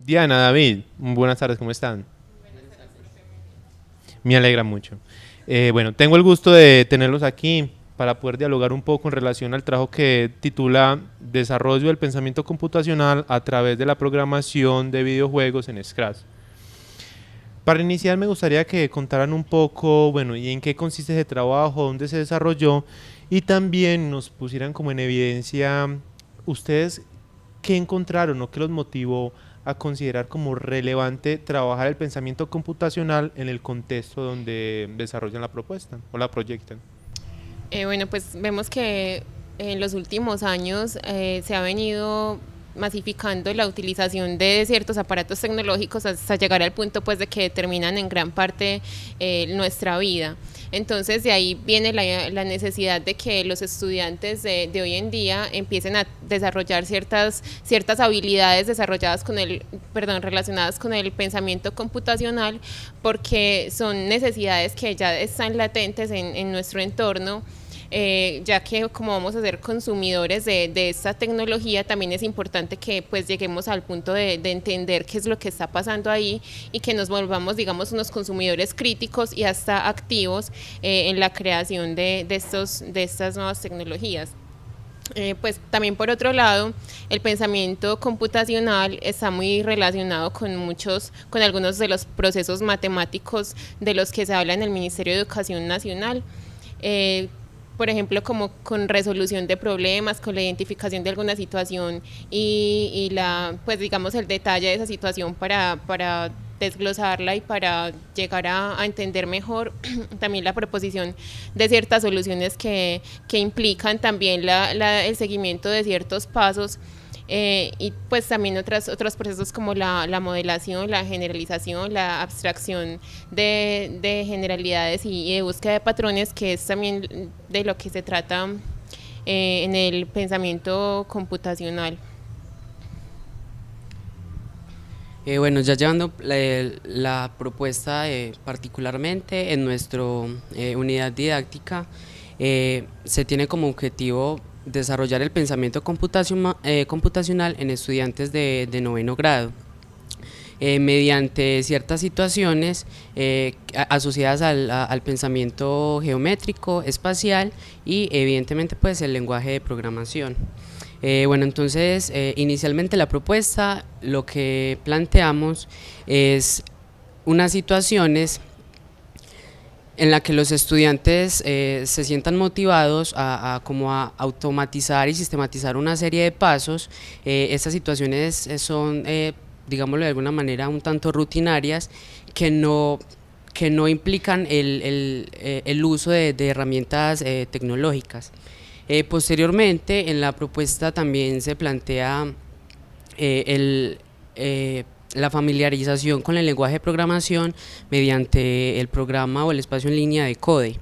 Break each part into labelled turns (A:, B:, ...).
A: Diana, David, buenas tardes, ¿cómo están? Me alegra mucho. Bueno, tengo el gusto de tenerlos aquí para poder dialogar un poco en relación al trabajo que titula Desarrollo del pensamiento computacional a través de la programación de videojuegos en Scratch. Para iniciar me gustaría que contaran un poco, bueno, y en qué consiste ese trabajo, dónde se desarrolló y también nos pusieran como en evidencia ustedes qué encontraron o qué los motivó a considerar como relevante trabajar el pensamiento computacional en el contexto donde desarrollan la propuesta o la proyectan.
B: Bueno, pues vemos que en los últimos años se ha venido masificando la utilización de ciertos aparatos tecnológicos hasta llegar al punto pues de que determinan en gran parte nuestra vida. Entonces de ahí viene la necesidad de que los estudiantes de hoy en día empiecen a desarrollar ciertas habilidades desarrolladas relacionadas con el pensamiento computacional, porque son necesidades que ya están latentes en nuestro entorno, ya que como vamos a ser consumidores de esta tecnología, también es importante que pues lleguemos al punto de entender qué es lo que está pasando ahí y que nos volvamos, digamos, unos consumidores críticos y hasta activos en la creación de estas nuevas tecnologías. Pues también por otro lado, el pensamiento computacional está muy relacionado con algunos de los procesos matemáticos de los que se habla en el Ministerio de Educación Nacional. Eh, por ejemplo, como con resolución de problemas, con la identificación de alguna situación pues digamos, el detalle de esa situación para desglosarla y para llegar a entender mejor también la proposición de ciertas soluciones que implican también el seguimiento de ciertos pasos, y pues también otros procesos como la modelación, la generalización, la abstracción de generalidades y de búsqueda de patrones, que es también de lo que se trata en el pensamiento computacional.
C: Bueno, ya llevando la propuesta particularmente en nuestra unidad didáctica, se tiene como objetivo desarrollar el pensamiento computacional en estudiantes de noveno grado, mediante ciertas situaciones asociadas al pensamiento geométrico, espacial y evidentemente pues el lenguaje de programación. Bueno, entonces inicialmente la propuesta lo que planteamos es unas situaciones en la que los estudiantes se sientan motivados como a automatizar y sistematizar una serie de pasos. Estas situaciones son, digámoslo de alguna manera, un tanto rutinarias, que no implican el uso de herramientas tecnológicas. Posteriormente, en la propuesta también se plantea la familiarización con el lenguaje de programación mediante el programa o el espacio en línea de Code.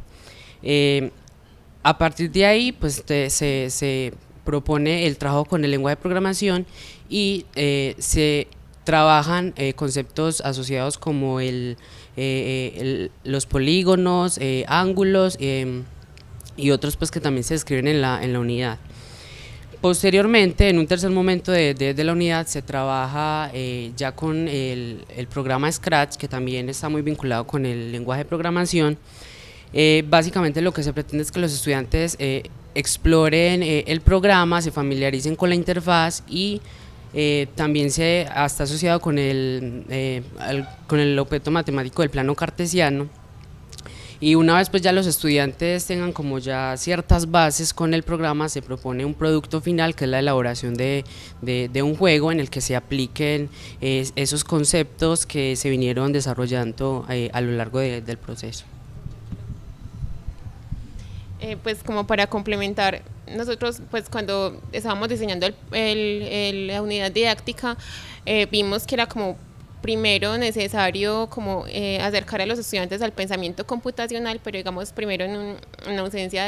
C: A partir de ahí, pues se propone el trabajo con el lenguaje de programación y se trabajan conceptos asociados como los polígonos, ángulos y otros pues que también se describen en la unidad. Posteriormente, en un tercer momento de la unidad, se trabaja ya con el programa Scratch, que también está muy vinculado con el lenguaje de programación. Básicamente lo que se pretende es que los estudiantes exploren el programa, se familiaricen con la interfaz y también está asociado con con el objeto matemático del plano cartesiano. Y una vez pues ya los estudiantes tengan como ya ciertas bases con el programa, se propone un producto final que es la elaboración de un juego en el que se apliquen esos conceptos que se vinieron desarrollando a lo largo del proceso.
B: Pues como para complementar, nosotros pues cuando estábamos diseñando la unidad didáctica, vimos que era como primero necesario como acercar a los estudiantes al pensamiento computacional, pero digamos primero en ausencia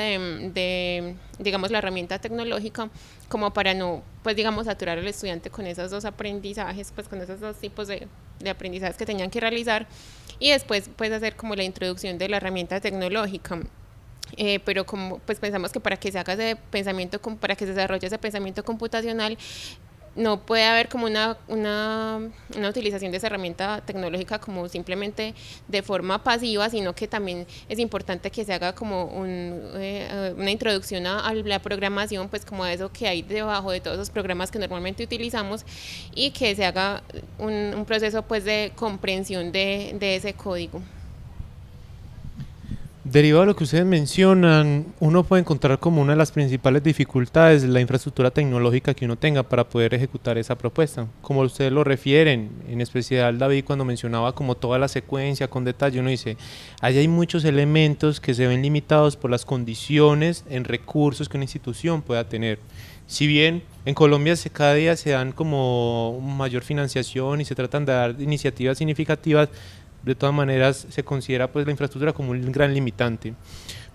B: digamos la herramienta tecnológica, como para no pues digamos saturar al estudiante con esos dos aprendizajes, pues con esos dos tipos de aprendizajes que tenían que realizar, y después pues hacer como la introducción de la herramienta tecnológica. Pero como pues pensamos que para que se haga ese pensamiento, para que se desarrolle ese pensamiento computacional, no puede haber como una utilización de esa herramienta tecnológica como simplemente de forma pasiva, sino que también es importante que se haga como una introducción a la programación, pues como a eso que hay debajo de todos los programas que normalmente utilizamos, y que se haga un proceso pues de comprensión de ese código.
A: Derivado de lo que ustedes mencionan, uno puede encontrar como una de las principales dificultades la infraestructura tecnológica que uno tenga para poder ejecutar esa propuesta. Como ustedes lo refieren, en especial David cuando mencionaba como toda la secuencia con detalle, uno dice, ahí hay muchos elementos que se ven limitados por las condiciones en recursos que una institución pueda tener. Si bien en Colombia cada día se dan como mayor financiación y se tratan de dar iniciativas significativas, de todas maneras se considera pues la infraestructura como un gran limitante.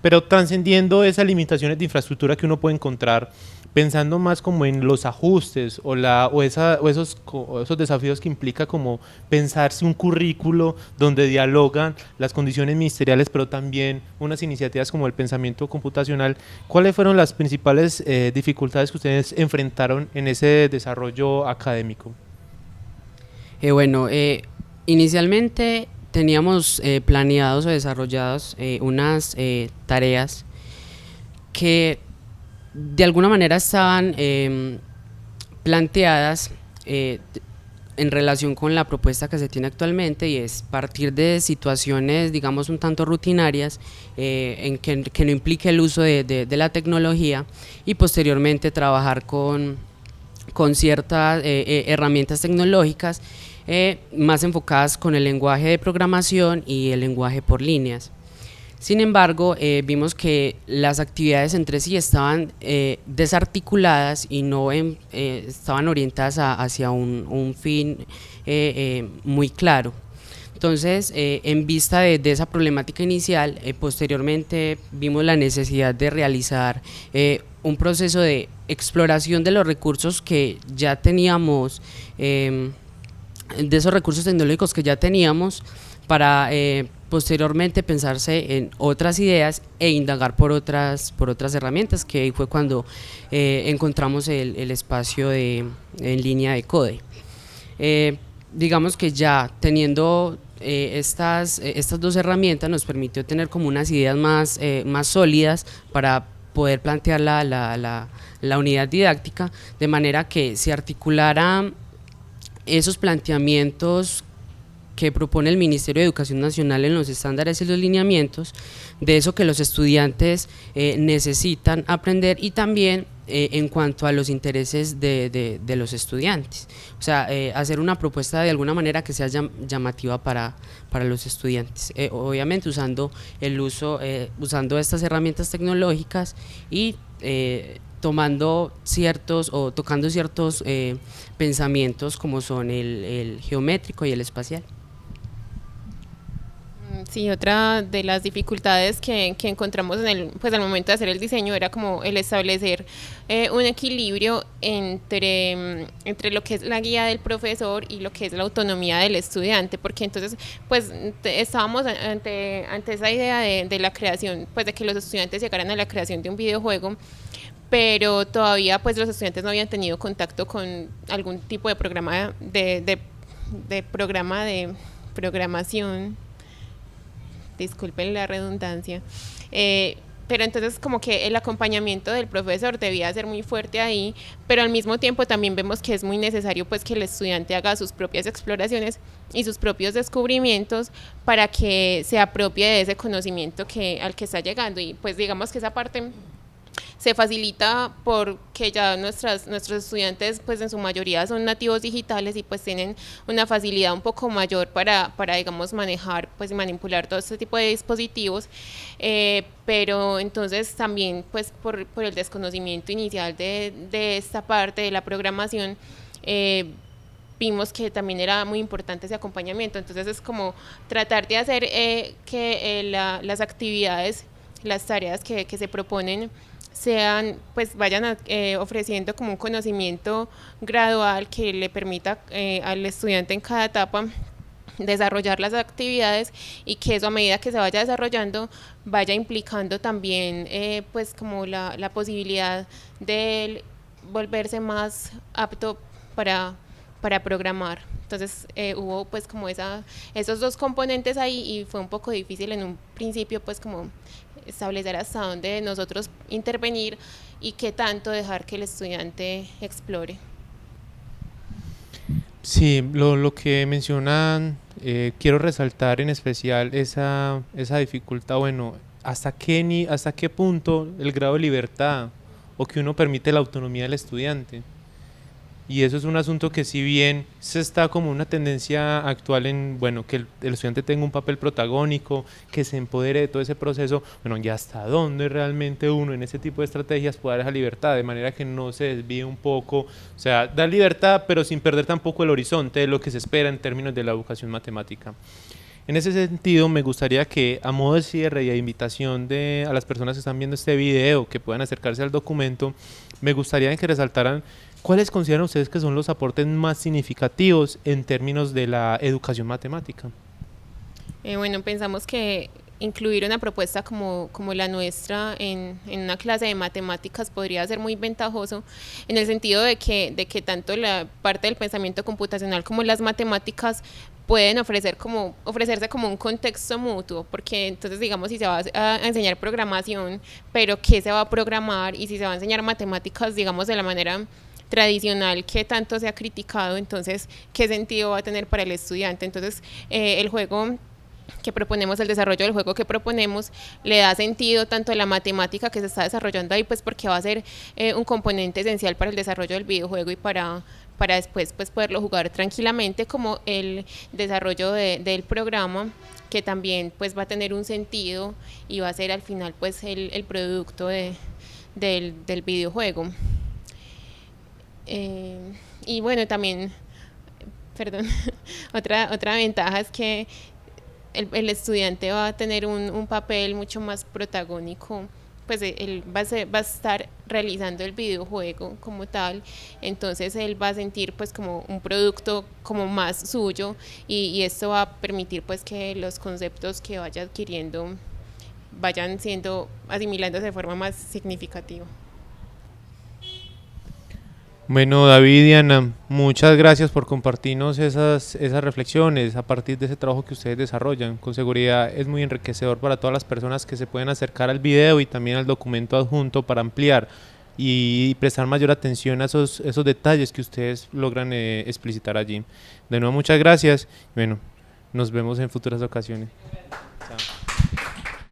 A: Pero trascendiendo esas limitaciones de infraestructura que uno puede encontrar, pensando más como en los ajustes o esos desafíos que implica como pensarse un currículo donde dialogan las condiciones ministeriales, pero también unas iniciativas como el pensamiento computacional, ¿cuáles fueron las principales dificultades que ustedes enfrentaron en ese desarrollo académico?
C: Inicialmente teníamos planeados o desarrollados unas tareas que de alguna manera estaban planteadas en relación con la propuesta que se tiene actualmente, y es partir de situaciones, digamos, un tanto rutinarias en que no implique el uso de la tecnología, y posteriormente trabajar con ciertas herramientas tecnológicas más enfocadas con el lenguaje de programación y el lenguaje por líneas. Sin embargo, vimos que las actividades entre sí estaban desarticuladas y no estaban orientadas hacia un fin muy claro. Entonces, en vista de esa problemática inicial, posteriormente vimos la necesidad de realizar un proceso de exploración de los recursos que ya teníamos, de esos recursos tecnológicos que ya teníamos, para posteriormente pensarse en otras ideas e indagar por otras herramientas, que ahí fue cuando encontramos el espacio en línea de Code. Digamos que ya teniendo estas dos herramientas nos permitió tener como unas ideas más sólidas para poder plantear la unidad didáctica, de manera que se articularan esos planteamientos que propone el Ministerio de Educación Nacional en los estándares y los lineamientos, de eso que los estudiantes necesitan aprender, y también en cuanto a los intereses de los estudiantes. O sea, hacer una propuesta de alguna manera que sea llamativa para los estudiantes, obviamente usando estas herramientas tecnológicas y tocando ciertos pensamientos como son el geométrico y el espacial.
B: Sí, otra de las dificultades que encontramos al momento de hacer el diseño era como el establecer un equilibrio entre lo que es la guía del profesor y lo que es la autonomía del estudiante, porque entonces pues estábamos ante esa idea de la creación, pues de que los estudiantes llegaran a la creación de un videojuego, pero todavía pues los estudiantes no habían tenido contacto con algún tipo de programa de programación. Disculpen la redundancia, pero entonces como que el acompañamiento del profesor debía ser muy fuerte ahí, pero al mismo tiempo también vemos que es muy necesario pues que el estudiante haga sus propias exploraciones y sus propios descubrimientos para que se apropie de ese conocimiento al que está llegando, y pues digamos que esa parte se facilita porque ya nuestros estudiantes pues en su mayoría son nativos digitales y pues tienen una facilidad un poco mayor para digamos manejar pues y manipular todo este tipo de dispositivos, pero entonces también pues por el desconocimiento inicial de esta parte de la programación, vimos que también era muy importante ese acompañamiento. Entonces es como tratar de hacer que las actividades, las tareas que se proponen vayan ofreciendo como un conocimiento gradual que le permita al estudiante en cada etapa desarrollar las actividades, y que eso a medida que se vaya desarrollando vaya implicando también pues como la posibilidad de volverse más apto para, para programar. Entonces hubo pues como esos dos componentes ahí y fue un poco difícil en un principio pues como establecer hasta dónde nosotros intervenir y qué tanto dejar que el estudiante explore.
A: Sí, lo que mencionan, quiero resaltar en especial esa dificultad, bueno, hasta qué punto el grado de libertad o que uno permite la autonomía del estudiante. Y eso es un asunto que si bien se está como una tendencia actual en, bueno, que el estudiante tenga un papel protagónico, que se empodere de todo ese proceso, bueno, y hasta dónde realmente uno en ese tipo de estrategias puede dar esa libertad, de manera que no se desvíe un poco, o sea, dar libertad pero sin perder tampoco el horizonte de lo que se espera en términos de la educación matemática. En ese sentido, me gustaría que a modo de cierre y a invitación a las personas que están viendo este video, que puedan acercarse al documento, me gustaría que resaltaran cuáles consideran ustedes que son los aportes más significativos en términos de la educación matemática.
B: Bueno, pensamos que incluir una propuesta como la nuestra en una clase de matemáticas podría ser muy ventajoso en el sentido de que tanto la parte del pensamiento computacional como las matemáticas pueden ofrecerse como un contexto mutuo, porque entonces digamos si se va a enseñar programación, pero qué se va a programar, y si se va a enseñar matemáticas digamos de la manera tradicional que tanto se ha criticado, entonces qué sentido va a tener para el estudiante. Entonces el juego que proponemos, el desarrollo del juego que proponemos, le da sentido tanto a la matemática que se está desarrollando ahí, pues porque va a ser un componente esencial para el desarrollo del videojuego y para después pues poderlo jugar tranquilamente, como el desarrollo del programa, que también pues va a tener un sentido y va a ser al final pues el producto del videojuego. Y bueno, también, perdón, otra ventaja es que el estudiante va a tener un papel mucho más protagónico, pues él va a estar realizando el videojuego como tal, entonces él va a sentir pues como un producto como más suyo, y esto va a permitir pues que los conceptos que vaya adquiriendo vayan asimilándose de forma más significativa.
A: Bueno, David y Ana, muchas gracias por compartirnos esas reflexiones a partir de ese trabajo que ustedes desarrollan. Con seguridad es muy enriquecedor para todas las personas que se pueden acercar al video y también al documento adjunto para ampliar y prestar mayor atención a esos detalles que ustedes logran explicitar allí. De nuevo, muchas gracias. Bueno, nos vemos en futuras ocasiones. Chao.